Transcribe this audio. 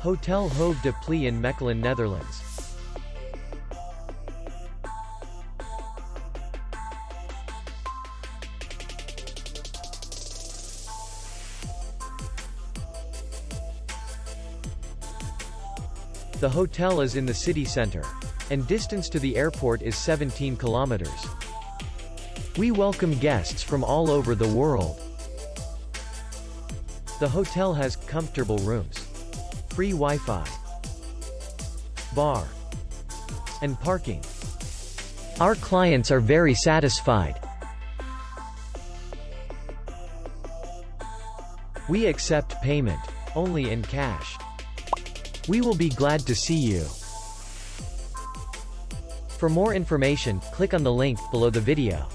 Hotel Hoeve de Plei in Mechelen, Netherlands. The hotel is in the city center, and distance to the airport is 17 kilometers. We welcome guests from all over the world. The hotel has comfortable rooms, free Wi-Fi, bar, and parking. Our clients are very satisfied. We accept payment only in cash. We will be glad to see you. For more information, click on the link below the video.